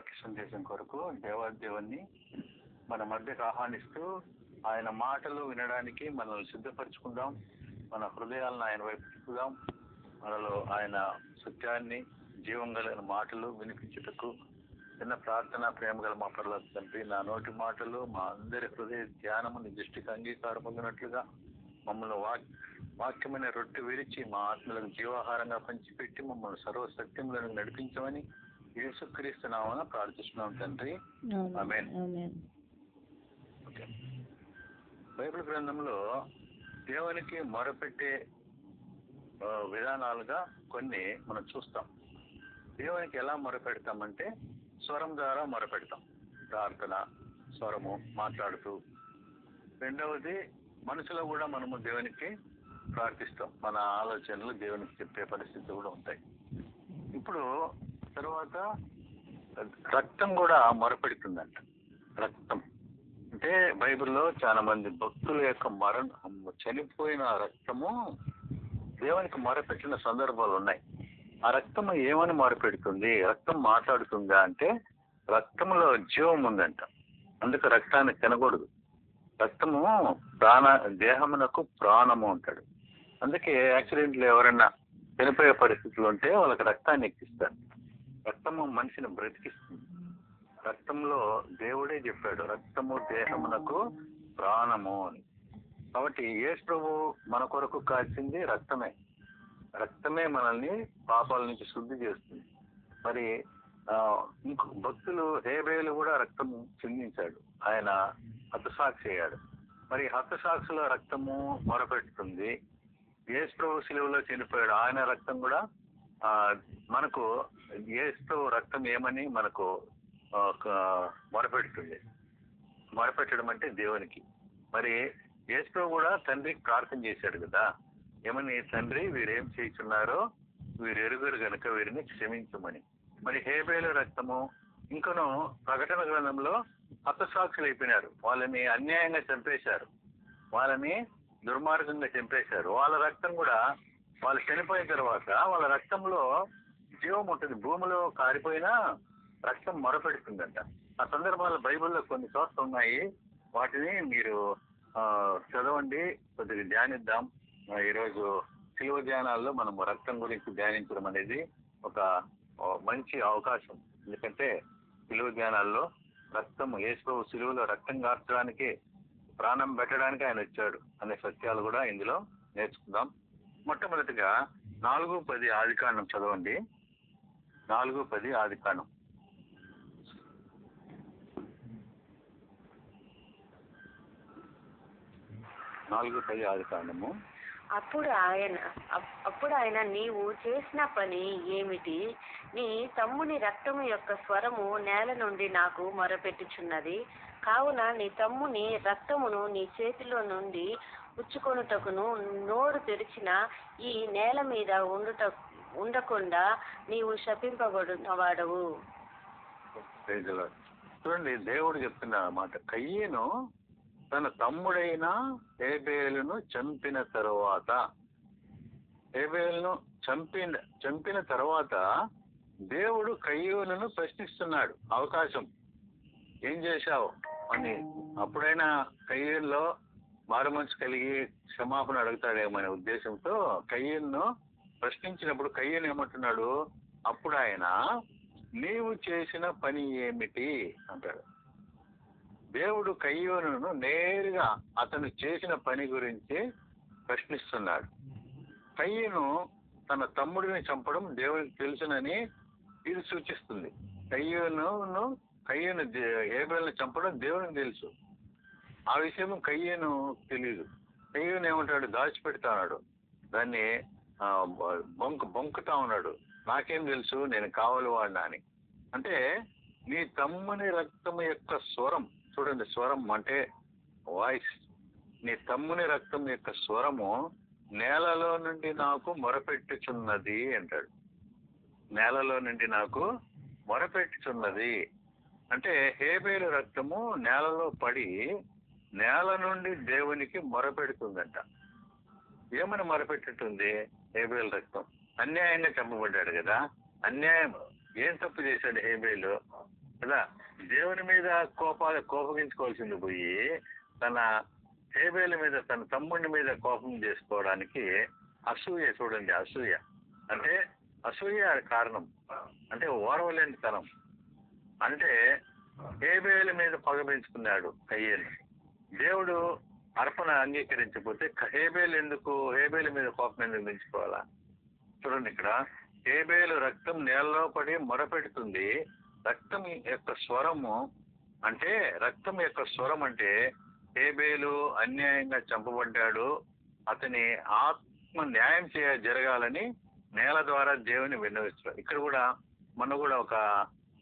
వాక్య సందేశం కొరకు దేవాదేవుణ్ణి మన మధ్యకు ఆహ్వానిస్తూ ఆయన మాటలు వినడానికి మనల్ని సిద్ధపరచుకుందాం. మన హృదయాలను ఆయన వైపు తిప్పుదాం. మనలో ఆయన సత్యాన్ని, జీవం కలిగిన మాటలు వినిపించుటకు చిన్న ప్రార్థన. ప్రేమ గల మా పరలోక తండ్రి, నా నోటి మాటలు మా అందరి హృదయ ధ్యానము నీ దృష్టికి అంగీకారం పొందినట్లుగా మమ్మల్ని వాక్యమైన రొట్టె విరిచి మా ఆత్మలకు జీవాహారంగా పంచిపెట్టి మమ్మల్ని సర్వసత్యంలో నడిపించమని యేసుక్రీస్తు నామమున ప్రార్థిస్తున్నాం తండ్రి, ఆమేన్. ఓకే. బైబిల్ గ్రంథంలో దేవునికి మొరపెట్టే విధానాలుగా కొన్ని మనం చూస్తాం. దేవునికి ఎలా మొరపెడతామంటే స్వరం ద్వారా మొరపెడతాం. ప్రార్థన, స్వరము మాట్లాడుతూ. రెండవది, మనసులో కూడా మనము దేవునికి ప్రార్థిస్తాం. మన ఆలోచనలు దేవునికి చెప్పే పరిస్థితి కూడా ఉంటాయి. ఇప్పుడు తర్వాత రక్తం కూడా మొరపెడుతుందంట. రక్తం అంటే బైబిల్లో చాలా మంది భక్తుల యొక్క చనిపోయిన రక్తము దేవునికి మొరపెట్టిన సందర్భాలు ఉన్నాయి. ఆ రక్తము ఏమని మొరపెడుతుంది? రక్తం మాట్లాడుతుందా అంటే రక్తంలో జీవం ఉందంట. అందుకు రక్తాన్ని తినకూడదు. రక్తము దేహమునకు ప్రాణము అంటాడు. అందుకే యాక్సిడెంట్లు ఎవరైనా చనిపోయే పరిస్థితులు ఉంటే వాళ్ళకి రక్తాన్ని ఎక్కిస్తారు. రక్తము మనిషిని బ్రతికిస్తుంది. రక్తంలో దేవుడే చెప్పాడు, రక్తము దేహమునకు ప్రాణము అని. కాబట్టి యేసు ప్రభు మన కొరకు కాల్చింది రక్తమే. రక్తమే మనల్ని పాపాల నుంచి శుద్ధి చేస్తుంది. మరి ఇంకో భక్తులు హేబేలు కూడా రక్తం చిందించాడు. ఆయన హతసాక్షి అయ్యాడు. మరి హతసాక్షిలో రక్తము మొరపెడుతుంది. యేసు ప్రభు శిలువలో చనిపోయాడు. ఆయన రక్తం కూడా మనకు యేసు ప్రభు రక్తం ఏమని మనకు మొరపెడుతుంది. మొరపెట్టడం అంటే దేవునికి. మరి యేసు ప్రభు కూడా తండ్రికి ప్రార్థన చేశాడు కదా, ఏమని? తండ్రి, వీరేం చేస్తున్నారో వీరు ఎరుగరు గనుక వీరిని క్షమించమని. మరి హేబేలు రక్తము ఇంకను ప్రకటన గ్రంథంలో హతసాక్షులు అయిపోయినారు. వాళ్ళని అన్యాయంగా చంపేశారు, వాళ్ళని దుర్మార్గంగా చంపేశారు. వాళ్ళ రక్తం కూడా వాళ్ళు చనిపోయిన తర్వాత వాళ్ళ రక్తంలో జీవం ఉంటుంది. భూమిలో కారిపోయినా రక్తం మొరపెడుతుందంట. ఆ సందర్భాలు బైబిల్లో కొన్ని చోట్ల ఉన్నాయి. వాటిని మీరు చదవండి, కొద్దిగా ధ్యానిద్దాం. ఈరోజు శిలువ ధ్యానాల్లో మనం రక్తం గురించి ధ్యానించడం అనేది ఒక మంచి అవకాశం. ఎందుకంటే శిలువ ధ్యానాల్లో రక్తం, యేసు శిలువలో రక్తం కార్చడానికి, ప్రాణం పెట్టడానికి ఆయన వచ్చాడు అనే సత్యాలు కూడా ఇందులో నేర్చుకుందాం. మొట్టమొదటిగా 4:10 ఆదికాండం చదవండి. 4:10 ఆదికాండం. 4:10 ఆదికాండము. అప్పుడు ఆయన నీవు చేసిన పని ఏమిటి? నీ తమ్ముని రక్తము యొక్క స్వరము నేల నుండి నాకు మొరపెట్టుచున్నది. కావున నీ తమ్ముని రక్తమును నీ చేతిలో నుండి పుచ్చుకొనుటకును నోరు తెరిచిన ఈ నేల మీద ఉండకుండా నీవు శపింపబడినవాడవు. చూడండి, దేవుడు చెప్తున్న మాట. కయ్యను తన తమ్ముడైన హేబేలును చంపిన తరువాత, హేబేలును చంపిన తర్వాత దేవుడు కయ్యూనును ప్రశ్నిస్తున్నాడు. అవకాశం, ఏం చేశావు అని. అప్పుడైనా కయ్యూనులో మారుమనసు కలిగి క్షమాపణ అడుగుతాడేమనే ఉద్దేశంతో కయ్యూను ప్రశ్నించినప్పుడు కయ్యూను ఏమంటున్నాడు? అప్పుడు ఆయన నీవు చేసిన పని ఏమిటి అంటాడు. దేవుడు కయ్యూనును నేరుగా అతను చేసిన పని గురించి ప్రశ్నిస్తున్నాడు. కయ్యూను తన తమ్ముడిని చంపడం దేవునికి తెలుసునని ఇది సూచిస్తుంది. కయ్యూను హేబేలును చంపడం దేవునికి తెలుసు. ఆ విషయం కయ్యూను తెలియదు. కయ్యూను ఏమంటాడు? దాచిపెడతాడు. దాన్ని బొంకుతా ఉన్నాడు. నాకేం తెలుసు, నేను కావాలి వాడినా అని. అంటే నీ తమ్ముని రక్తము యొక్క స్వరం, చూడండి, స్వరం అంటే వాయిస్. నీ తమ్ముని రక్తం యొక్క స్వరము నేలలో నుండి నాకు మొరపెట్టుచున్నది అంటాడు. నేలలో నుండి నాకు మొరపెట్టుచున్నది అంటే హేబేలు రక్తము నేలలో పడి నేల నుండి దేవునికి మొరపెడుతుందంట. ఏమని మొరపెట్టుతుంది? హేబేలు రక్తం. అన్యాయంగా చంపబడ్డాడు కదా. అన్యాయం, ఏం తప్పు చేశాడు హేబేలు? కదా. దేవుని మీద కోపగించుకోవాల్సింది పోయి తన హేబేలు మీద, తన తమ్ముడి మీద కోపం చేసుకోవడానికి అసూయ, చూడండి అసూయ అంటే అసూయ కారణం, అంటే ఓర్వలేని తనం. అంటే హేబేలు మీద పగ పెంచుకున్నాడు కయ్యేలు. దేవుడు అర్పణ అంగీకరించకపోతే హేబేలు మీద కోపం ఎందుకు పెంచుకోవాలా? చూడండి, ఇక్కడ హేబేలు రక్తం నేలలో పడి మొరపెడుతుంది. రక్తం యొక్క స్వరము అంటే హేబేలు అన్యాయంగా చంపబడ్డాడు, అతని ఆత్మ న్యాయం జరగాలని నేల ద్వారా దేవుని విన్నవిస్తాడు. ఇక్కడ కూడా మొన్న కూడా ఒక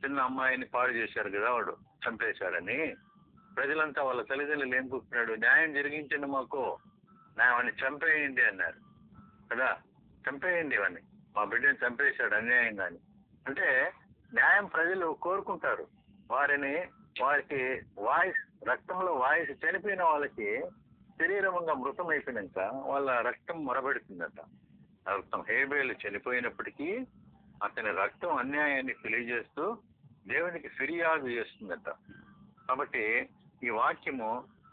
చిన్న అమ్మాయిని పాడు చేశారు కదా, వాడు చంపేశాడని ప్రజలంతా వాళ్ళ తల్లిదండ్రులు ఏం కూర్చున్నాడు, న్యాయం జరిగించండి మాకు, వాడిని చంపేయండి అన్నారు కదా. చంపేయండి వాడిని, మా బిడ్డని చంపేశాడు అన్యాయంగాని అంటే న్యాయం ప్రజలు కోరుకుంటారు. వారికి వాయిస్, రక్తంలో వాయిస్, చనిపోయిన వాళ్ళకి శరీరంగా మృతం అయిపోయినాక వాళ్ళ రక్తం మొరబెడుతుందట. రక్తం హేబేలు చనిపోయినప్పటికీ అతని రక్తం అన్యాయాన్ని తెలియజేస్తూ దేవునికి ఫిర్యాదు చేస్తుందట. కాబట్టి ఈ వాక్యము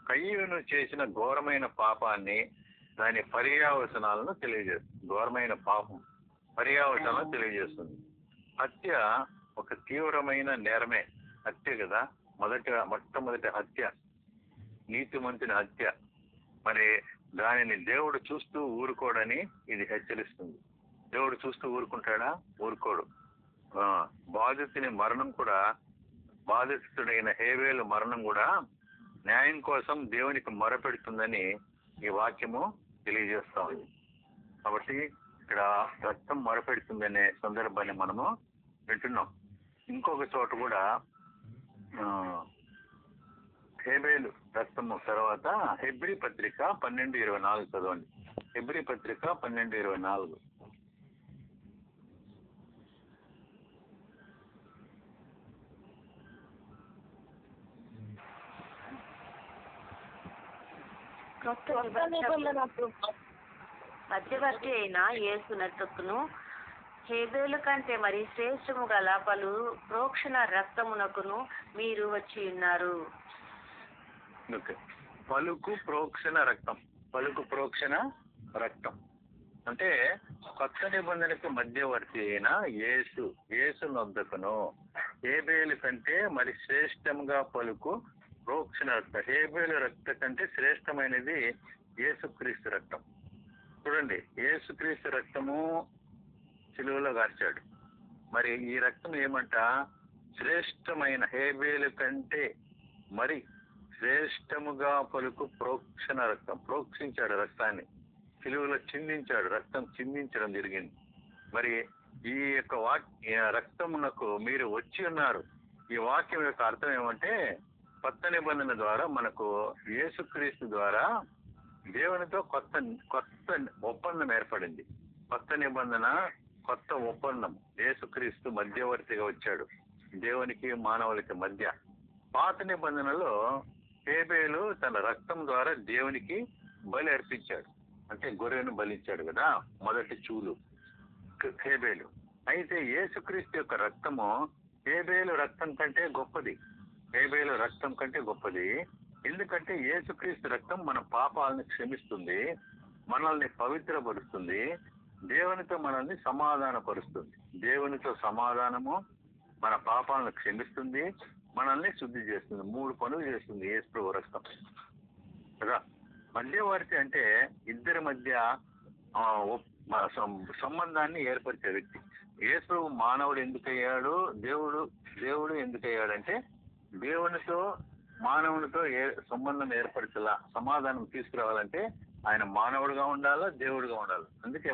కయ్యూను చేసిన ఘోరమైన పాపాన్ని, దాని పర్యావసనాలను తెలియజేస్తుంది. ఘోరమైన పాపం పర్యావసనాలను తెలియజేస్తుంది. హత్య ఒక తీవ్రమైన నేరమే. హత్య కదా, మొట్టమొదటి హత్య, నీతిమంతుని హత్య. మరి దానిని దేవుడు చూస్తూ ఊరుకోడని ఇది హెచ్చరిస్తుంది. దేవుడు చూస్తూ ఊరుకుంటాడా? ఊరుకోడు. బాధితుని మరణం కూడా, బాధితుడైన హేబేలు మరణం కూడా న్యాయం కోసం దేవునికి మొరపెడుతుందని ఈ వాక్యము తెలియజేస్తా ఉంది. కాబట్టి ఇక్కడ రక్తం మొరపెడుతుందనే సందర్భాన్ని మనము వింటున్నాం. ఇంకొక చోట కూడా హేబేలు రక్తము తర్వాత హెబ్రీ పత్రిక 12:24 చదవండి. హెబ్రీ పత్రిక 12:24. మధ్యవర్తి అయిన యేసునకు హేబేలు కంటే మరి శ్రేష్టము గల పలు ప్రోక్షణ రక్తమునకును మీరు వచ్చి ఉన్నారు. పలుకు ప్రోక్షణ రక్తం అంటే కొత్త నిబంధనకు మధ్యవర్తి అయిన యేసు నొద్దకును హేబేలు కంటే మరి శ్రేష్టంగా పలుకు ప్రోక్షణ రక్తం. హేబేలు రక్తం కంటే శ్రేష్టమైనది యేసుక్రీస్తు రక్తం. చూడండి, యేసుక్రీస్తు రక్తము సిలువలో గార్చాడు. మరి ఈ రక్తం ఏమంట? శ్రేష్టమైన, హేబేలు కంటే మరి శ్రేష్టముగా పలుకు ప్రోక్షణ రక్తం. ప్రోక్షించాడు రక్తాన్ని, సిలువలో చిందించాడు, రక్తం చిందించడం జరిగింది. మరి ఈ యొక్క రక్తమునకు మీరు వచ్చి ఉన్నారు. ఈ వాక్యం యొక్క అర్థం ఏమంటే, కొత్త నిబంధన ద్వారా మనకు యేసుక్రీస్తు ద్వారా దేవునితో కొత్త ఒప్పందం ఏర్పడింది. కొత్త నిబంధన, కొత్త ఒప్పందం. యేసుక్రీస్తు మధ్యవర్తిగా వచ్చాడు దేవునికి మానవులకి మధ్య. పాత నిబంధనలో హేబేలు తన రక్తం ద్వారా దేవునికి బలి అర్పించాడు, అంటే గొర్రెను బలించాడు కదా, మొదటి చూలు హేబేలు. అయితే యేసుక్రీస్తు యొక్క రక్తము హేబేలు రక్తం కంటే గొప్పది. హేబేలు రక్తం కంటే గొప్పది. ఎందుకంటే యేసుక్రీస్తు రక్తం మన పాపాలను క్షమిస్తుంది, మనల్ని పవిత్రపరుస్తుంది, దేవునితో మనల్ని సమాధానపరుస్తుంది. దేవునితో సమాధానము, మన పాపాలను క్షమిస్తుంది, మనల్ని శుద్ధి చేస్తుంది. 3 పనులు చేస్తుంది యేసు రక్తం కదా. మధ్యవర్తి అంటే ఇద్దరి మధ్య సంబంధాన్ని ఏర్పరిచే వ్యక్తి. యేసు మానవుడు ఎందుకయ్యాడు, దేవుడు ఎందుకయ్యాడంటే దేవునితో మానవునితో సంబంధం ఏర్పరచాల, సమాధానం తీసుకురావాలంటే ఆయన మానవుడుగా ఉండాలా, దేవుడుగా ఉండాలి. అందుకే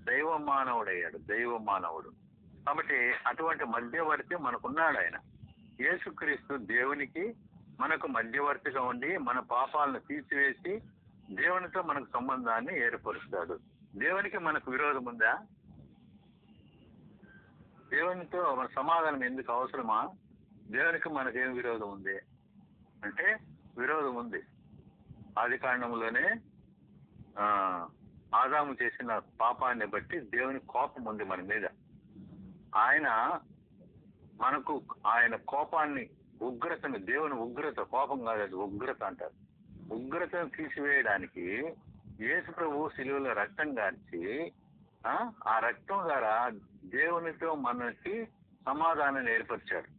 దైవ మానవుడయ్యాడు, దైవ మానవుడు. కాబట్టి అటువంటి మధ్యవర్తి మనకున్నాడు. ఆయన యేసుక్రీస్తు దేవునికి మనకు మధ్యవర్తిగా ఉండి మన పాపాలను తీసివేసి దేవునితో మనకు సంబంధాన్ని ఏర్పరుస్తాడు. దేవునికి మనకు విరోధం ఉందా? దేవునితో మన సమాధానం ఎందుకు అవసరమా? దేవునికి మనకేం విరోధం ఉంది అంటే విరోధం ఉంది. ఆది కాండంలోనే ఆదాము చేసిన పాపాన్ని బట్టి దేవుని కోపం ఉంది మన మీద. ఆయన మనకు ఆయన కోపాన్ని, ఉగ్రతను, దేవుని ఉగ్రత, కోపం కాదు అది ఉగ్రత అంటారు, ఉగ్రతను తీసివేయడానికి యేసు ప్రభు శిలువలో రక్తం కార్చి ఆ రక్తం ద్వారా దేవునితో మనకి సమాధానం ఏర్పరిచాడు.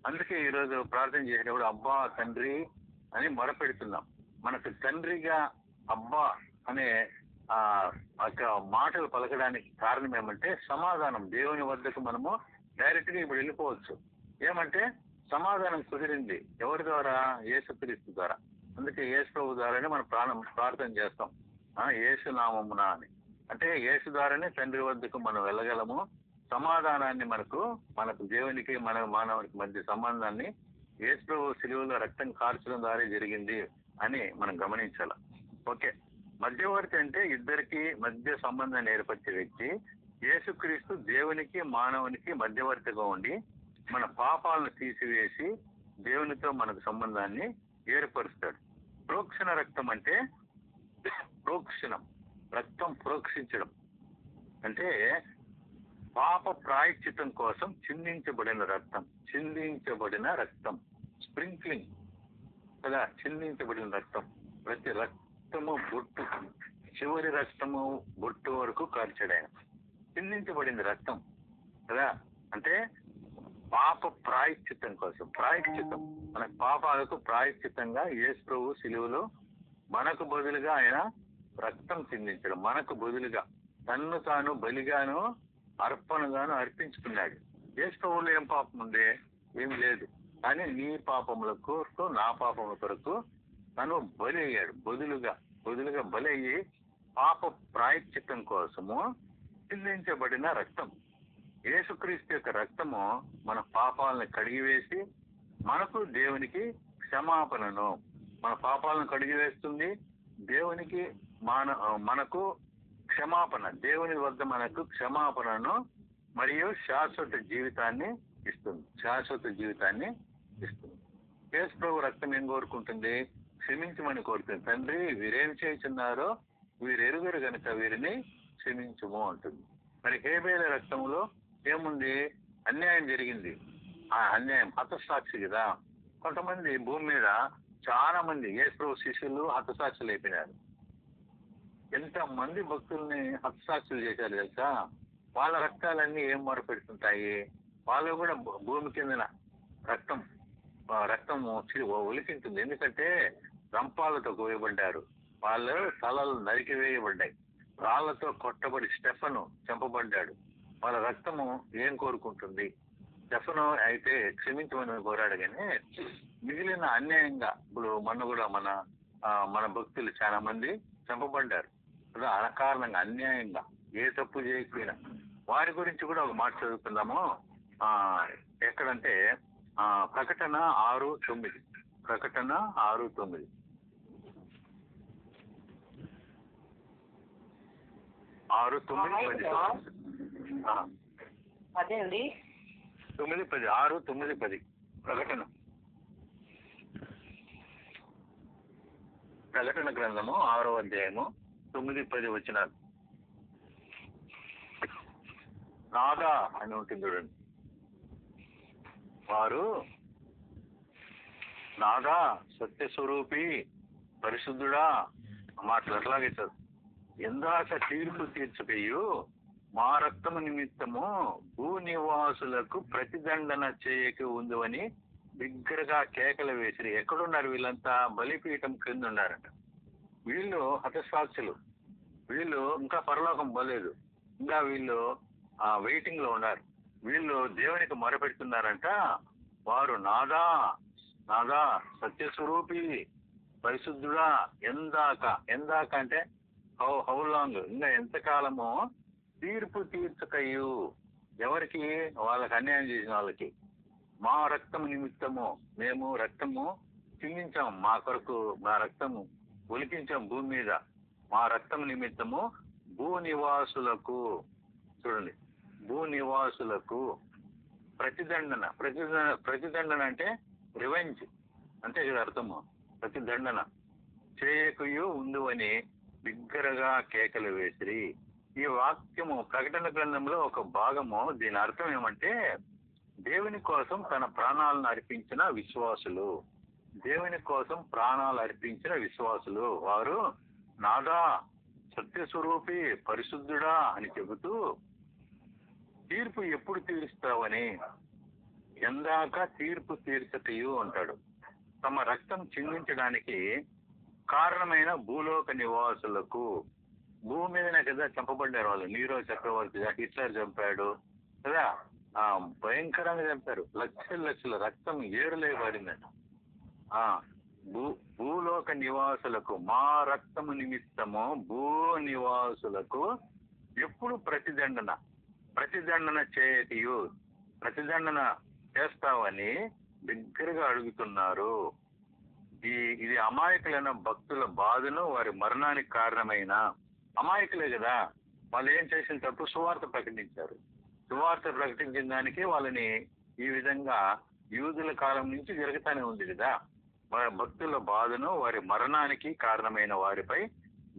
అందుకే ఈరోజు ప్రార్థన చేసేటప్పుడు అబ్బా తండ్రి అని మొరపెడుతున్నాం. మనకు తండ్రిగా అబ్బా అనే ఆ మాటలు పలకడానికి కారణం ఏమంటే సమాధానం. దేవుని వద్దకు మనము డైరెక్ట్ గా ఇప్పుడు వెళ్ళిపోవచ్చు. ఏమంటే సమాధానం కుదిరింది. ఎవరి ద్వారా? యేసుక్రీస్తు ద్వారా. అందుకే యేసు ప్రభు ద్వారానే మనం ప్రార్థన చేస్తాం, యేసు నామమున అని. అంటే యేసు ద్వారానే తండ్రి వద్దకు మనం వెళ్ళగలము. సమాధానాన్ని మనకు దేవునికి మానవునికి మధ్య సంబంధాన్ని యేసు ప్రభు శిలువలో రక్తం కార్చడం ద్వారా జరిగింది అని మనం గమనించాలి. ఓకే, మధ్యవర్తి అంటే ఇద్దరికి మధ్య సంబంధాన్ని ఏర్పరిచే వ్యక్తి. యేసుక్రీస్తు దేవునికి మానవునికి మధ్యవర్తిగా ఉండి మన పాపాలను తీసివేసి దేవునితో మనకు సంబంధాన్ని ఏర్పరుస్తాడు. ప్రోక్షణ రక్తం అంటే ప్రోక్షణం, రక్తం ప్రోక్షించడం అంటే పాప ప్రాయశ్చితం కోసం చిందించబడిన రక్తం, స్ప్రింక్లింగ్ కదా, చిందించబడిన రక్తం. ప్రతి రక్తము బొట్టు, చివరి రక్తము బొట్టు వరకు కార్చాడు ఆయన. చిందించబడింది రక్తం కదా, అంటే పాప ప్రాయశ్చితం కోసం. ప్రాయశ్చితం మన పాపాలకు ప్రాయశ్చితంగా యేసు ప్రభు శిలువలో మనకు బదులుగా ఆయన రక్తం చిందించడం, మనకు బదులుగా తన్ను తాను బలిగాను అర్పణగాను అర్పించుకున్నాడు. యేసు ప్రభువులో ఏం పాపం ఉంది? ఏం లేదు. కానీ నీ పాపముల కొరకు, నా పాపముల కొరకు తను బలి అయ్యాడు. బదులుగా బలి అయ్యి పాప ప్రాయశ్చిత్తం కోసము చిందించబడిన రక్తం. యేసుక్రీస్తు యొక్క రక్తము మన పాపాలను కడిగివేసి మనకు దేవునికి క్షమాపణను, మన పాపాలను కడిగివేస్తుంది. దేవునికి మనకు క్షమాపణ, దేవుని వద్ద మనకు క్షమాపణను మరియు శాశ్వత జీవితాన్ని ఇస్తుంది. యేసు ప్రభు రక్తం ఏం కోరుకుంటుంది? క్షమించమని కోరుతుంది. తండ్రి వీరేం చేస్తున్నారో వీరెరుగరు గనుక వీరిని క్షమించుము అంటుంది. మరి హేబేలు రక్తంలో ఏముంది? అన్యాయం జరిగింది. ఆ అన్యాయం హతసాక్షి కదా. కొంతమంది భూమి మీద చాలా మంది యేసు ప్రభు శిష్యులు హతసాక్షులు అయిపోయినారు. ఎంత మంది భక్తుల్ని హతసాక్షులు చేశారు తెలుసా? వాళ్ళ రక్తాలన్నీ ఏం మొరపెడుతుంటాయి? వాళ్ళు కూడా భూమి కిందన రక్తము ఒలికింటుంది. ఎందుకంటే రంపాలతో కోయబడ్డారు, వాళ్ళు తలలు నరికివేయబడ్డాయి, రాళ్లతో కొట్టబడి స్టెఫను చంపబడ్డాడు. వాళ్ళ రక్తము ఏం కోరుకుంటుంది? స్టెఫను అయితే క్షమించమని కోరాడు, కానీ మిగిలిన అన్యాయంగా ఇప్పుడు కూడా మన భక్తులు చాలా మంది చంపబడ్డారు అకారణంగా, అన్యాయంగా, ఏ తప్పు చేయకపోయినా. వారి గురించి కూడా ఒక మాట చదువుకుందాము. ఎక్కడంటే ప్రకటన 6:9. ప్రకటన 6:9. 6:9-10. 9-10. 6:9-10 ప్రకటన గ్రంథము 6వ అధ్యాయము 9-10 వచనాలు. నాదా అని ఉంటుంది చూడండి. వారు నాదా సత్యస్వరూపి పరిశుద్ధుడా మాటలు ఎట్లాగైతారు. ఎందాక తీర్పు తీర్చుకయు మా రక్తము నిమిత్తము భూనివాసులకు ప్రతిదండన చేయక ఉందని బిగ్గరగా కేకలు వేసిరి. ఎక్కడున్నారు వీళ్ళంతా? బలిపీఠం క్రింద ఉన్నారట. వీళ్ళు హతసాక్షులు. వీళ్ళు ఇంకా పరలోకం పోలేదు, ఇంకా వీళ్ళు వెయిటింగ్ లో ఉన్నారు. వీళ్ళు దేవునికి మొరపెడుతున్నారంట. వారు నాదా సత్యస్వరూపి పరిశుద్ధుడా, ఎందాక అంటే హౌ లాంగ్, ఇంకా ఎంతకాలము తీర్పు తీర్చకయు. ఎవరికి? వాళ్ళకి అన్యాయం చేసిన వాళ్ళకి. మా రక్తము నిమిత్తము మేము రక్తము చిందించాం, మా కొరకు మా రక్తము ఒలికించాం భూమి మీద. మా రక్తము నిమిత్తము భూనివాసులకు, చూడండి, భూనివాసులకు ప్రతిదండన అంటే రివెంజ్ అంటే ఇది అర్థము. ప్రతిదండన చేయకయు ఉందువని బిగ్గరగా కేకలు వేసిరి. ఈ వాక్యము ప్రకటన గ్రంథంలో ఒక భాగము. దీని అర్థం ఏమంటే దేవుని కోసం తన ప్రాణాలను అర్పించిన విశ్వాసులు. దేవుని కోసం ప్రాణాలు అర్పించిన విశ్వాసులు వారు నాదా సత్యస్వరూపి పరిశుద్ధుడా అని చెబుతూ తీర్పు ఎప్పుడు తీరుస్తావని ఎందాక తీర్పు తీర్చటయు అంటాడు. తమ రక్తం చిందించడానికి కారణమైన భూలోక నివాసులకు, భూమి మీదనే కదా చంపబడ్డారు వాళ్ళు. నీరో చక్రవర్తి, హిట్లర్ చంపాడు కదా, భయంకరంగా చంపారు. లక్షల రక్తం ఏరులేబడిందంట. భూలోక నివాసులకు మా రక్తము నిమిత్తము భూ నివాసులకు ఎప్పుడు ప్రతిదండన చేయటియు, ప్రతిదండన చేస్తావని దగ్గరగా అడుగుతున్నారు. ఇది అమాయకులైన భక్తుల బాధను వారి మరణానికి కారణమైన అమాయకులే కదా. వాళ్ళు ఏం చేసిన తప్పు? సువార్త ప్రకటించారు. సువార్త ప్రకటించిన దానికి వాళ్ళని ఈ విధంగా యూదుల కాలం నుంచి జరుగుతానే ఉంది కదా. వారి భక్తుల బాధను వారి మరణానికి కారణమైన వారిపై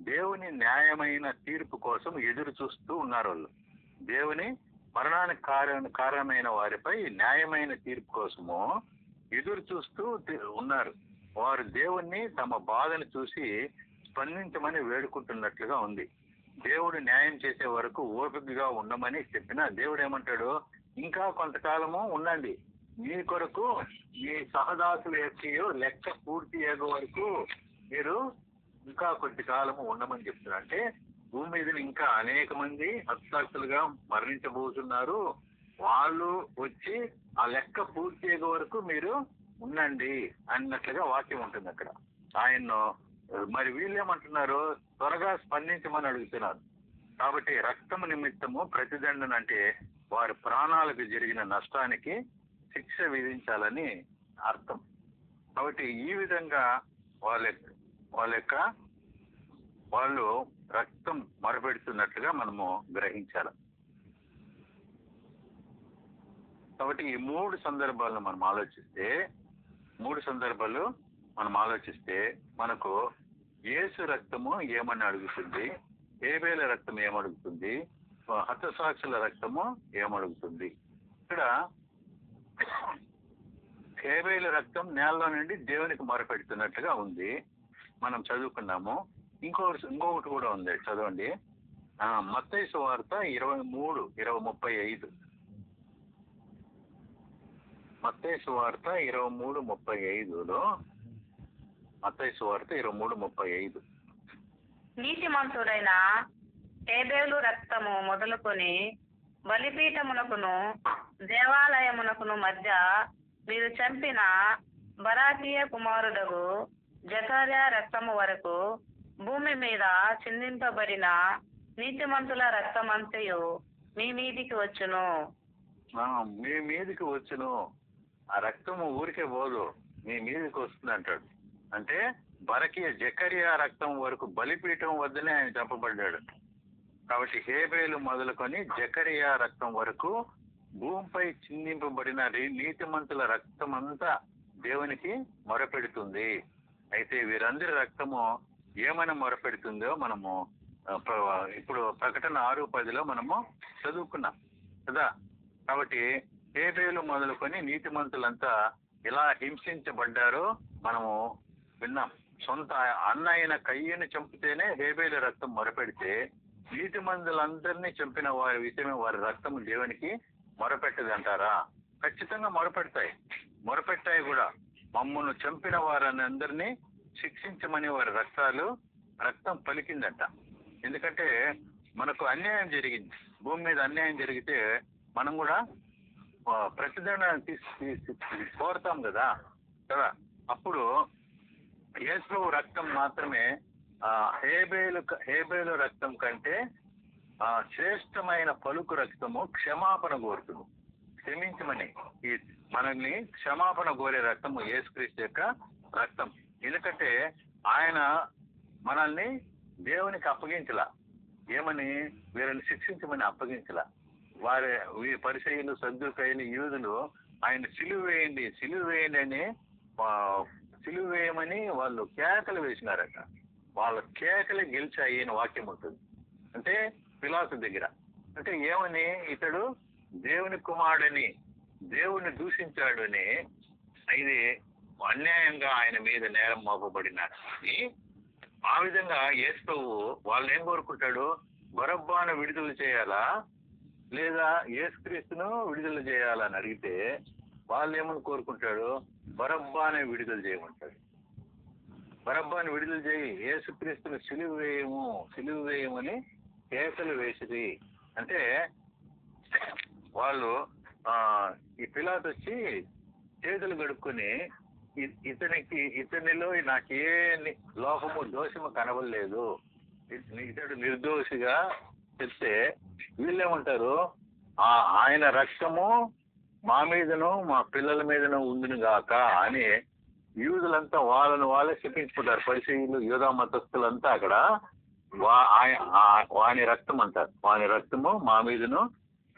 దేవుని న్యాయమైన తీర్పు కోసం ఎదురు చూస్తూ ఉన్నారు. వాళ్ళు దేవుని మరణానికి కారణమైన వారిపై న్యాయమైన తీర్పు కోసము ఎదురు చూస్తూ ఉన్నారు. వారు దేవుణ్ణి తమ బాధను చూసి స్పందించమని వేడుకుంటున్నట్లుగా ఉంది. దేవుడు న్యాయం చేసే వరకు ఓపికగా ఉండమని చెప్పిన దేవుడు ఏమంటాడు? ఇంకా కొంతకాలము ఉండండి, మీ కొరకు మీ సహదాసుల యొక్క లెక్క పూర్తి అయ్యే వరకు మీరు ఇంకా కొద్ది కాలము ఉండమని చెప్తున్నారు. అంటే భూమి మీద ఇంకా అనేక మంది హత్సాక్షులుగా మరణించబోతున్నారు. వాళ్ళు వచ్చి ఆ లెక్క పూర్తి అయ్యే వరకు మీరు ఉండండి అన్నట్లుగా వాక్యం ఉంటుంది అక్కడ. ఆయన్ను మరి వీళ్ళేమంటున్నారు? త్వరగా స్పందించమని అడుగుతున్నారు. కాబట్టి రక్తము నిమిత్తము ప్రతిదండన అంటే వారి ప్రాణాలకు జరిగిన నష్టానికి శిక్ష విధించాలని అర్థం. కాబట్టి ఈ విధంగా వాళ్ళు రక్తం మరపెడుతున్నట్లుగా మనము గ్రహించాలి. కాబట్టి ఈ మూడు సందర్భాలు మనం ఆలోచిస్తే మనకు యేసు రక్తము ఏమని అడుగుతుంది, హేబేల రక్తం ఏమడుగుతుంది, హతసాక్షుల రక్తము ఏమడుగుతుంది. ఇక్కడ హేబేల రక్తం నేలలో నుండి దేవునికి మొరపెడుతున్నట్లుగా ఉంది, మనం చదువుకున్నాము. ఇంకొకటి కూడా ఉంది, చదవండి. మత్తయి సువార్త 23:35. మత్తయి సువార్త 23:35లో మత్తయి సువార్త 23:35 నీతిమంతుడైన హేబేలు రక్తము మొదలుకొని బలిపీఠమునకును దేవాలయమునకును మధ్య మీరు చంపిన బరాకీయ కుమారుడగు జకర్యా రక్తము వరకు భూమి మీద చిందింపబడిన నీతిమంతుల రక్తమంతయు మీ మీదికి వచ్చును. మీ మీదికి వచ్చును. ఆ రక్తము ఊరికే పోదు, మీ మీదికి వస్తుంది అంటాడు. అంటే జకర్యా రక్తం వరకు బలిపీఠం వద్దనే ఆయన చంపబడ్డాడు. కాబట్టి హేబేలు మొదలుకొని జకర్యా రక్తం వరకు భూమిపై చిందింపబడిన నీతిమంతుల రక్తం అంతా దేవునికి మొరపెడుతుంది. అయితే వీరందరి రక్తము ఏమైనా మొరపెడుతుందో మనము ఇప్పుడు ప్రకటన 6:10లో మనము చదువుకున్నాం కదా. కాబట్టి హేబేలు మొదలుకొని నీతిమంతులంతా ఎలా హింసించబడ్డారో మనము విన్నాం. సొంత అన్న అయిన కయ్యను చంపితేనే హేబేలు రక్తం మొరపెడితే నీతిమంతులందరినీ చంపిన వారి విషయమే వారి రక్తం దేవునికి మొరపెట్టదు అంటారా? ఖచ్చితంగా మొరపెట్టాయి కూడా. మమ్మల్ని చంపిన వారిని అందరినీ శిక్షించమని వారి రక్తం పలికిందంట. ఎందుకంటే మనకు అన్యాయం జరిగింది, భూమి మీద అన్యాయం జరిగితే మనం కూడా ప్రతిదండన కోరుతాం కదా. అప్పుడు యేసు రక్తం మాత్రమే హేబేలు రక్తం కంటే శ్రేష్టమైన పలుకు రక్తము క్షమాపణ కోరుతుంది. క్షమించమని మనల్ని క్షమాపణ కోరే రక్తము యేసుక్రీస్తు యొక్క రక్తం. ఎందుకంటే ఆయన మనల్ని దేవునికి అప్పగించలా, ఏమని వీరిని శిక్షించమని అప్పగించలా. పరిసయ్యులు, సద్దూకయ్యులు, యూదులు ఆయన సిలువ వేయండి అని సిలువ వేయమని వాళ్ళు కేకలు వేసినారట. వాళ్ళ కేకలు గెలిచాయి అని వాక్యం ఉంటుంది. అంటే పిలాతు దగ్గర అంటే ఏమని, ఇతడు దేవుని కుమారుడని దేవుణ్ణి దూషించాడు అని ఇది అన్యాయంగా ఆయన మీద నేరం మోపబడినాడు అని ఆ విధంగా యేసు ప్రభువు వాళ్ళని ఏం కోరుకుంటాడు? బరబ్బాను విడుదల చేయాలా లేదా యేసుక్రీస్తును విడుదల చేయాలని అడిగితే వాళ్ళు ఏమని కోరుకుంటాడు? బరబ్బానే విడుదల చేయమంటాడు. బరబ్బాని విడుదల చేయి, యేసుక్రీస్తును సిలువ వేయమని కేకలు వేసిరి అంటే వాళ్ళు ఈ పిలాతు వచ్చి చేతులు కడుక్కొని ఇతనిలో నాకు ఏ లోపము దోషము కనబడలేదు, ఇతడు నిర్దోషిగా చెప్తే వీళ్ళేమంటారు? ఆయన రక్తము మా మీదను మా పిల్లల మీదను ఉండును గాక అని యూదులంతా వాళ్ళే శపించుకుంటారు. పరిసయ్యులు యూదా మతస్థులంతా అక్కడ వాని రక్తం అంటారు. వాని రక్తము మా మీదను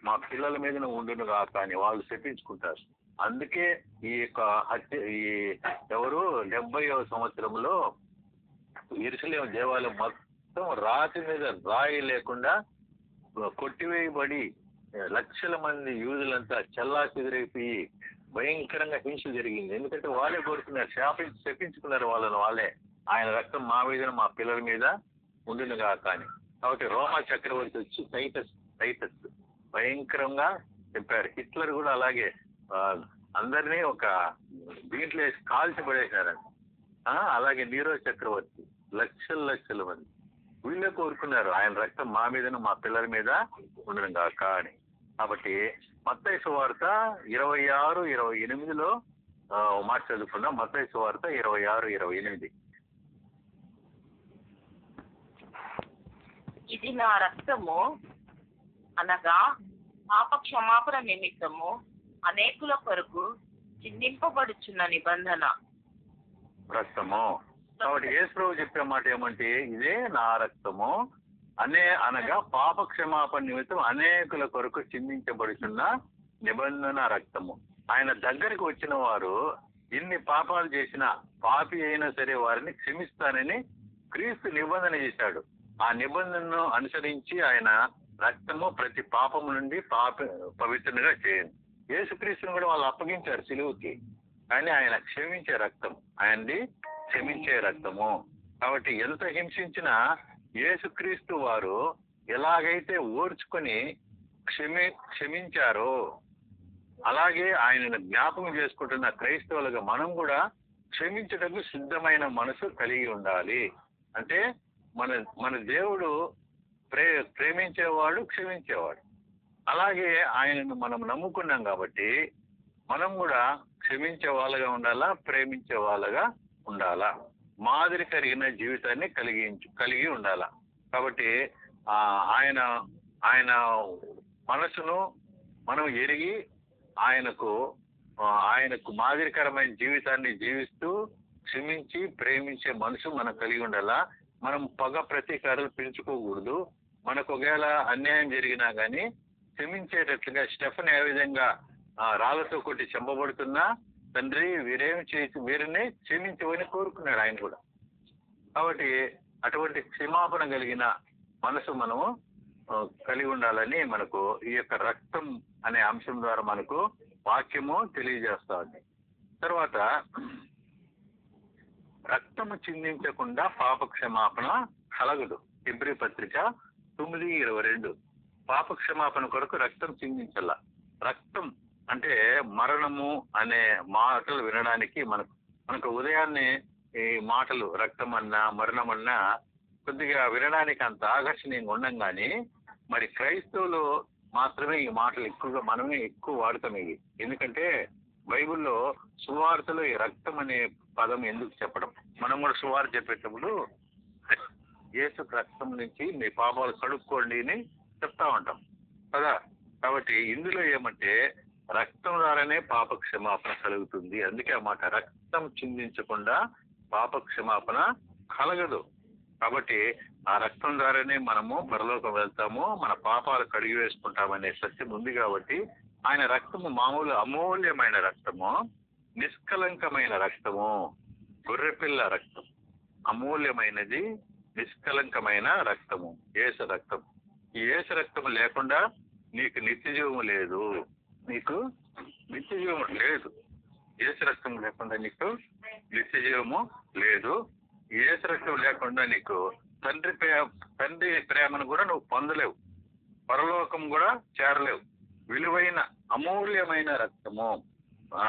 మా పిల్లల మీదను ఉండును గాక అని వాళ్ళు శపించుకుంటారు. అందుకే ఈ యొక్క హత్య ఎవరు 70వ సంవత్సరంలో యెరూషలేము దేవాలయం మొత్తం రాతి మీద రాయి లేకుండా కొట్టివేయబడి లక్షల మంది యూదులంతా చెల్లా చెదిరైపోయి భయంకరంగా హింస జరిగింది. ఎందుకంటే వాళ్ళే కోరుకున్నారు, శపించుకున్నారు వాళ్ళే, ఆయన రక్తం మా మీద మా పిల్లల మీద ఉండును గాక అని. కాబట్టి రోమా చక్రవర్తి వచ్చి టైటస్ భయంకరంగా చెప్పారు. హిట్లర్ కూడా అలాగే అందరినీ ఒక దీంట్లో వేసి కాల్చి పడేసినారంట. అలాగే నీరో చక్రవర్తి లక్షల మంది వీళ్ళే కోరుకున్నారు ఆయన రక్తం మా మీదను మా పిల్లల మీద ఉండడం కాక అని. కాబట్టి మత్తయి సువార్త 26-28లో మాట చదువుకున్నాం. మత్తయి సువార్త 26-28. ఇది నా రక్తము అనగా పాప క్షమాపణ నిమిత్తము అనేకుల కొరకు చిందింపబడుచున్న నిబంధన రక్తము. కాబట్టి యేసు ప్రభు చెప్పే మాట ఏమంటే ఇదే నా రక్తము అనగా పాప క్షమాపణ నిమిత్తం అనేకుల కొరకు చిందించబడుచున్న నిబంధన రక్తము. ఆయన దగ్గరికి వచ్చిన వారు ఎన్ని పాపాలు చేసినా పాపి అయినా సరే వారిని క్షమిస్తానని క్రీస్తు నిబంధన చేశాడు. ఆ నిబంధనను అనుసరించి ఆయన రక్తము ప్రతి పాపము నుండి పవిత్రంగా చేయండి. యేసుక్రీస్తుని కూడా వాళ్ళు అప్పగించారు సిలువకి, కానీ ఆయన క్షమించే రక్తం, ఆయనది క్షమించే రక్తము. కాబట్టి ఎంత హింసించినా యేసుక్రీస్తు వారు ఎలాగైతే ఓర్చుకొని క్షమించారో అలాగే ఆయనను జ్ఞాపకం చేసుకుంటున్న క్రైస్తవులుగా మనం కూడా క్షమించటకు సిద్ధమైన మనసు కలిగి ఉండాలి. అంటే మన దేవుడు ప్రేమించేవాడు, క్షమించేవాడు. అలాగే ఆయనను మనం నమ్ముకున్నాం కాబట్టి మనం కూడా క్షమించే వాళ్ళగా ఉండాలా, ప్రేమించే వాళ్ళగా ఉండాలా, మాదిరి కలిగిన జీవితాన్ని కలిగి ఉండాలా. కాబట్టి ఆయన మనసును మనం ఎరిగి ఆయనకు మాదిరికరమైన జీవితాన్ని జీవిస్తూ క్షమించి ప్రేమించే మనసు మనం కలిగి ఉండాలా. మనం పగ ప్రతీకారాలు పెంచుకోకూడదు. మనకు ఒకవేళ అన్యాయం జరిగినా కానీ క్షమించేటట్లుగా స్టెఫెన్ ఏ విధంగా రాళ్లతో కొట్టి చంపబడుతున్నా తండ్రి వీరిని క్షమించమని కోరుకున్నాడు ఆయన కూడా. కాబట్టి అటువంటి క్షమాపణ కలిగిన మనసు మనము కలిగి ఉండాలని మనకు ఈ యొక్క రక్తం అనే అంశం ద్వారా మనకు వాక్యము తెలియజేస్తా ఉంది. తర్వాత రక్తము చిందించకుండా పాప క్షమాపణ కలగదు. హెబ్రీ పత్రిక 9:22. పాప క్షమాపణ కొరకు రక్తం చిందించాల. రక్తం అంటే మరణము అనే మాటలు వినడానికి మనకు ఉదయాన్నే ఈ మాటలు రక్తం అన్నా మరణం అన్నా కొద్దిగా వినడానికి అంత ఆకర్షణీయంగా ఉండం కానీ మరి క్రైస్తవులు మాత్రమే ఈ మాటలు మనమే ఎక్కువ వాడతాం ఇవి. ఎందుకంటే బైబిల్లో సువార్తలో ఈ రక్తం అనే పదం ఎందుకు చెప్పడం, మనం కూడా సువార్త చెప్పేటప్పుడు యేసు రక్తం నుంచి మీ పాపాలు కడుక్కోండి అని చెప్తా ఉంటాం కదా. కాబట్టి ఇందులో ఏమంటే రక్తం ద్వారానే పాప క్షమాపణ కలుగుతుంది. అందుకే ఆ మాట రక్తం చిందించకుండా పాప క్షమాపణ కలగదు. కాబట్టి ఆ రక్తం ద్వారానే మనము పరలోకం వెళ్తాము, మన పాపాలు కడిగి వేసుకుంటామనే సత్యం ఉంది. కాబట్టి ఆయన రక్తము మామూలు అమూల్యమైన రక్తము, నిష్కలంకమైన రక్తము, గొర్రెపిల్ల రక్తం, అమూల్యమైనది నిష్కలంకమైన రక్తము యేసు రక్తం. ఈ యేసు రక్తము లేకుండా నీకు నిత్య జీవము లేదు, నీకు నిత్య జీవము లేదు. యేసు రక్తం లేకుండా నీకు నిత్య జీవము లేదు. యేసు రక్తం లేకుండా నీకు తండ్రి ప్రేమను కూడా నువ్వు పొందలేవు, పరలోకం కూడా చేరలేవు. విలువైన అమూల్యమైన రక్తము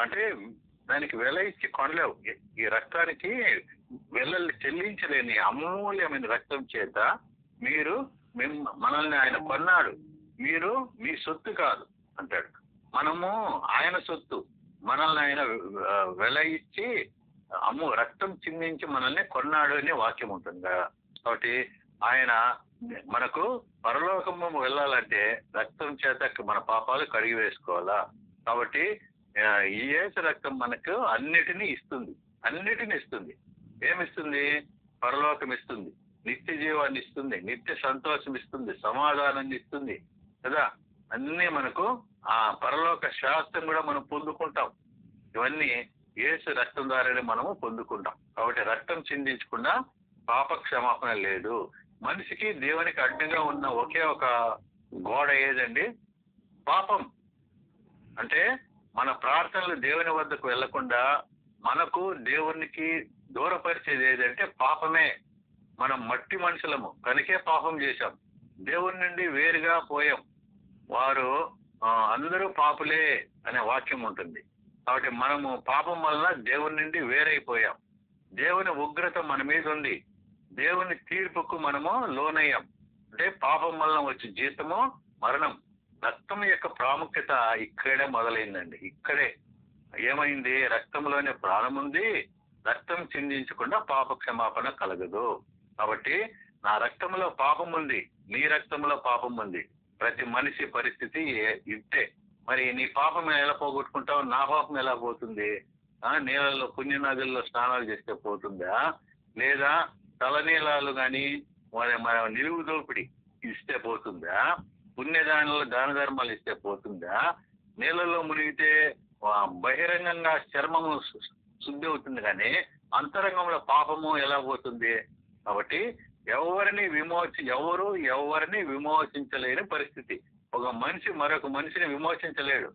అంటే దానికి వెల ఇచ్చి కొనలేవు. ఈ రక్తానికి వెలలు చెల్లించలేని అమూల్యమైన రక్తం చేత మనల్ని ఆయన కొన్నాడు. మీరు మీ సొత్తు కాదు అంటాడు. మనము ఆయన సొత్తు. మనల్ని ఆయన వెల ఇచ్చి రక్తం చిందించి మనల్ని కొన్నాడు అనే వాక్యం ఉంటుంది కదా. కాబట్టి ఆయన మనకు పరలోకము వెళ్ళాలంటే రక్తం చేత మన పాపాలు కడిగి వేసుకోవాలా. కాబట్టి ఈ యేసు రక్తం మనకు అన్నిటినీ ఇస్తుంది. ఏమిస్తుంది? పరలోకం ఇస్తుంది, నిత్య జీవాన్ని ఇస్తుంది, నిత్య సంతోషం ఇస్తుంది, సమాధానాన్ని ఇస్తుంది కదా. అన్నీ మనకు ఆ పరలోక శాస్త్రం కూడా మనం పొందుకుంటాం. ఇవన్నీ యేసు రక్తం ద్వారానే మనము పొందుకుంటాం. కాబట్టి రక్తం చిందించకుండా పాప క్షమాపణ లేదు. మనిషికి దేవునికి అడ్డంగా ఉన్న ఒకే ఒక గోడ ఏదండి? పాపం. అంటే మన ప్రార్థనలు దేవుని వద్దకు వెళ్లకుండా మనకు దేవునికి దూరపరిచేది ఏదంటే పాపమే. మనం మట్టి మనుషులము కనుకే పాపం చేశాం, దేవుని నుండి వేరుగా పోయాం. వారు అందరూ పాపులే అనే వాక్యం ఉంటుంది. కాబట్టి మనము పాపం వలన దేవుని నుండి వేరైపోయాం. దేవుని ఉగ్రత మన మీద ఉంది. దేవుని తీర్పుకు మనము లోనయ్యాం. అంటే పాపం వలన వచ్చే జీతము మరణం. రక్తం యొక్క ప్రాముఖ్యత ఇక్కడే మొదలైందండి. ఇక్కడే ఏమైంది? రక్తంలోనే ప్రాణం ఉంది. రక్తం చిందించకుండా పాప క్షమాపణ కలగదు. కాబట్టి నా రక్తంలో పాపం ఉంది, నీ రక్తంలో పాపం ఉంది. ప్రతి మనిషి పరిస్థితి ఇంతే. మరి నీ పాపం ఎలా పోగొట్టుకుంటావు? నా పాపం ఎలా పోతుంది? నీళ్ళలో పుణ్య నదుల్లో స్నానాలు చేస్తే పోతుందా? లేదా తలనీలాలు కానీ మన నిలువు దోపిడి ఇస్తే పోతుందా? పుణ్యదానంలో దాన ధర్మాలు ఇస్తే పోతుందా? నీళ్ళలో మునిగితే బహిరంగంగా చర్మము శుద్ధి అవుతుంది, కానీ అంతరంగంలో పాపము ఎలా పోతుంది? కాబట్టి ఎవరిని విమోచించలేని పరిస్థితి. ఒక మనిషి మరొక మనిషిని విమోచించలేడు.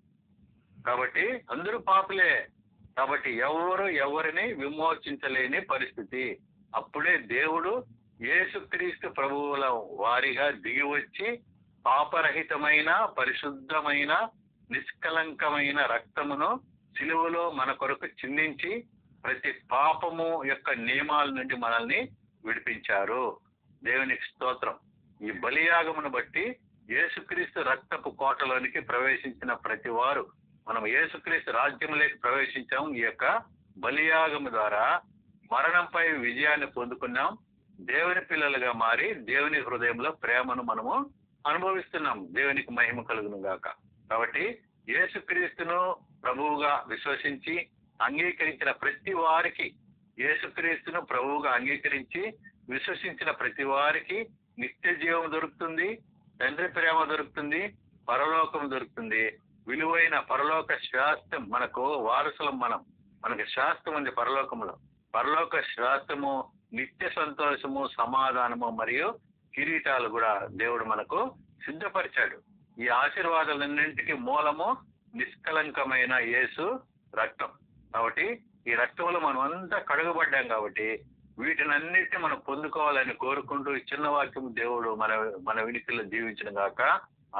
కాబట్టి అందరూ పాపులే. కాబట్టి ఎవరిని విమోచించలేని పరిస్థితి. అప్పుడే దేవుడు యేసుక్రీస్తు ప్రభువుల వారిగా దిగి వచ్చి పాపరహితమైన, పరిశుద్ధమైన, నిష్కలంకమైన రక్తమును సిలువలో మన కొరకు చిందించి ప్రతి పాపము యొక్క నియమాల నుండి మనల్ని విడిపించారు. దేవునికి స్తోత్రం. ఈ బలియాగమును బట్టి యేసుక్రీస్తు రక్తపు కోటలోనికి ప్రవేశించిన ప్రతి వారు మనం యేసుక్రీస్తు రాజ్యంలోకి ప్రవేశించాం. ఈ యొక్క బలియాగము ద్వారా మరణంపై విజయాన్ని పొందుకున్నాం. దేవుని పిల్లలుగా మారి దేవుని హృదయంలో ప్రేమను మనము అనుభవిస్తున్నాం. దేవునికి మహిమ కలుగును గాక. కాబట్టి యేసుక్రీస్తును ప్రభువుగా విశ్వసించి అంగీకరించిన ప్రతి వారికి, యేసుక్రీస్తును ప్రభువుగా అంగీకరించి విశ్వసించిన ప్రతి వారికి నిత్య జీవం దొరుకుతుంది, తండ్రి ప్రేమ దొరుకుతుంది, పరలోకం దొరుకుతుంది. విలువైన పరలోక శాస్త్రం మనకు వారసులం. మనకి శాస్త్రం ఉంది పరలోకంలో. పరలోక శాస్త్రము, నిత్య సంతోషము, సమాధానము మరియు కిరీటాలు కూడా దేవుడు మనకు సిద్ధపరిచాడు. ఈ ఆశీర్వాదాలన్నింటికి మూలము నిష్కలంకమైన యేసు రక్తం. కాబట్టి ఈ రక్తంలో మనం అంతా కడుగబడ్డాం. కాబట్టి వీటినన్నిటిని మనం పొందుకోవాలని కోరుకుంటూ ఈ చిన్న వాక్యం దేవుడు మన వినికిలో జీవించిన గాక.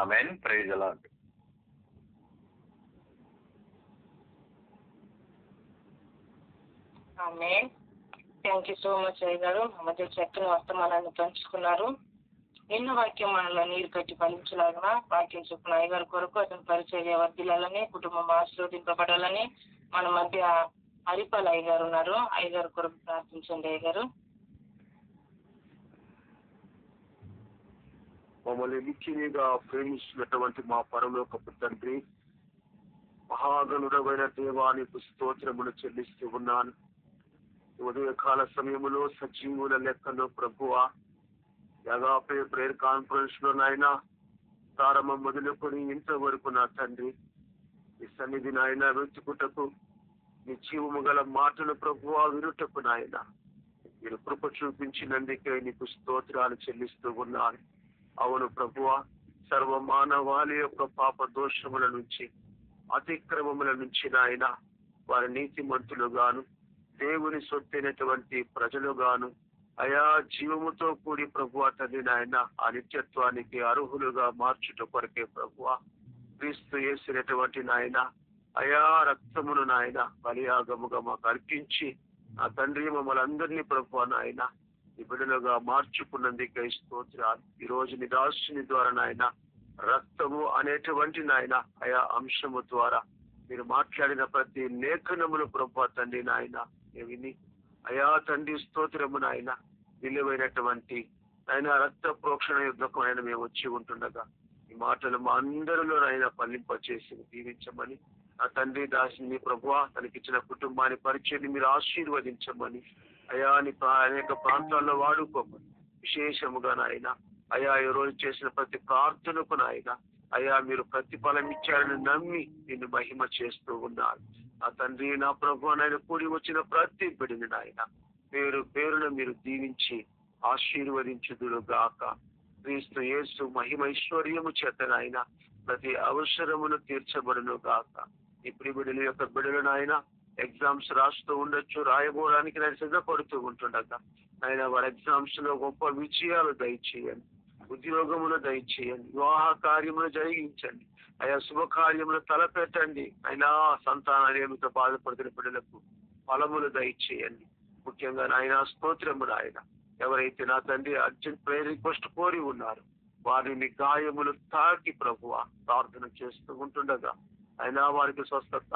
Amen. Praise the lord. Amen. Thank you so much అయ్య గారు. మా మధ్య చక్కని వర్తమానాన్ని పంచుకున్నారు. ఎన్నో వాక్యం మనలో నీరు కట్టి ఫలించలాగిన వాక్యం చొప్పున అయ్య గారి కొరకు అతని పరిచర్య వర్ధిల్లాలని, కుటుంబం ఆశీర్వదింపబడాలని మన మధ్య హరిపాల్ అయ్య గారు ఉన్నారు. అయ్య గారి కొరకు ప్రార్థించండి అయ్య గారు. మమ్మల్ని నిత్యగా ప్రేమిస్తున్నటువంటి మా పరలోకపు తండ్రి, మహాగణుడమైన దేవానికి స్తోత్రములు చెల్లిస్తూ ఉన్నాను. ఉదయకాల సమయంలో సజీవుల లెక్కలో ప్రభువా, యగాపే ప్రేయర్ కాన్ఫరెన్స్ లో నాయన ప్రారంభం మొదలుకొని ఇంతవరకు నా తండ్రి ఈ సన్నిధి నాయన వెతుకుటకు, నీ జీవము గల మాటలు ప్రభువా వినుటకు నాయన మీరు కృప చూపించినందుకే నీకు స్తోత్రాలు చెల్లిస్తూ ఉన్నాను. అవును ప్రభువా, సర్వ మానవాళి యొక్క పాప దోషముల నుంచి అతిక్రమముల నుంచి నాయన వారి నీతిమంతులుగాను దేవుని సొత్తైనటువంటి ప్రజలుగాను అయా జీవముతో కూడి ప్రభువా తండ్రి నాయన ఆ నిత్యత్వానికి అర్హులుగా మార్చుట కొరకే ప్రభువా క్రీస్తు యేసునటువంటి నాయన అయా రక్తమును నాయన బలియాగముగా మాకు అర్పించి ఆ తండ్రి మమ్మల్ని అందరినీ ప్రభువా నాయన ఈ బిడ్డలుగా మార్చుకున్నందుకే స్తోత్రాలు. ఈ రోజు నీ దాసుని ద్వారా నాయన రక్తము అనేటువంటి నాయన అయా అంశము ద్వారా మీరు మాట్లాడిన ప్రతి లేఖనములు ప్రభువా తండ్రి నాయన విని అయా తండ్రి స్తోత్రము నాయన విలువైనటువంటి ఆయన రక్త ప్రోక్షణ యుద్ధకు ఆయన మేము వచ్చి ఉంటుండగా ఈ మాటలు మా అందరిలో ఆయన పల్లింపచేసి దీవించమని ఆ తండ్రి దాసిని ప్రభువా తనకిచ్చిన కుటుంబాన్ని పరిచయం మీరు ఆశీర్వదించమని అయా అనేక ప్రాంతాల్లో వాడుకోమని విశేషముగా నాయన అయా ఈ రోజు చేసిన ప్రతి ప్రార్థనకు నాయన అయా మీరు ప్రతిఫలం ఇచ్చారని నమ్మి నిన్ను మహిమ చేస్తూ ఉన్నారు. ఆ తండ్రి నా ప్రభు నాయన కూడి వచ్చిన ప్రతి బిడ్డని నాయన పేరున మీరు దీవించి ఆశీర్వదించుదురు గాక. క్రీస్తు యేసు మహిమైశ్వర్యము చేత నాయన ప్రతి అవసరమును తీర్చబడును గాక. ఈ ప్రిబిడుల యొక్క బిడ్డలు నాయన ఎగ్జామ్స్ రాస్తూ ఉండొచ్చు, రాయబోడానికి నేను సిద్ధపడుతూ ఉంటుండగా ఆయన వారి ఎగ్జామ్స్ లో గొప్ప విజయాలు దయచేయండి, ఉద్యోగములు దయచేయండి, వివాహ కార్యములు జరిగించండి, ఆయా శుభకార్యములు తలపెట్టండి. అయినా సంతానమతో బాధపడుతున్న బిడ్డలకు ఫలములు దయచేయండి. ముఖ్యంగా నాయన స్తోత్రము నాయన ఎవరైతే నా తండ్రి అర్జెంట్ ప్రేయర్ రిక్వెస్ట్ కోరి ఉన్నారు వారిని గాయములు తాకి ప్రభువా ప్రార్థన చేస్తూ ఉంటుండగా అయినా వారికి స్వస్థత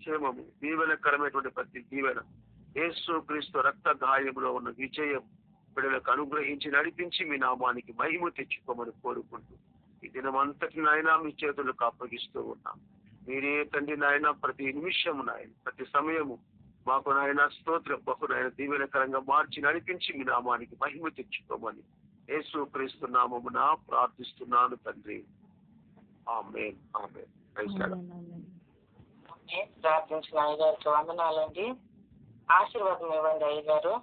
క్షేమము దీవెనకరమైనటువంటి ప్రతి దీవెన యేసు క్రీస్తు రక్త గాయములో ఉన్న విజయం బిడ్డలకు అనుగ్రహించి నడిపించి మీ నామానికి మహిమ తెచ్చుకోమని కోరుకుంటూ ఈ దినమంతటి నాయన మీ చేతులకు అప్పగిస్తూ ఉన్నాం. మీరే తండ్రి నాయన ప్రతి నిమిషము నాయన ప్రతి సమయము మాకు నాయన స్తోత్ర బహు నాయన దీవెనకరంగా మార్చి నడిపించి మీ నామానికి మహిమ తెచ్చుకోమని యేసు క్రీస్తు నామమున ప్రార్థిస్తున్నాను తండ్రి. ఆమేన్ ఆమేన్. ప్రార్థించిన అయ్యగారికి వందనాలండి. ఆశీర్వాదం ఇవ్వండి అయ్యగారు.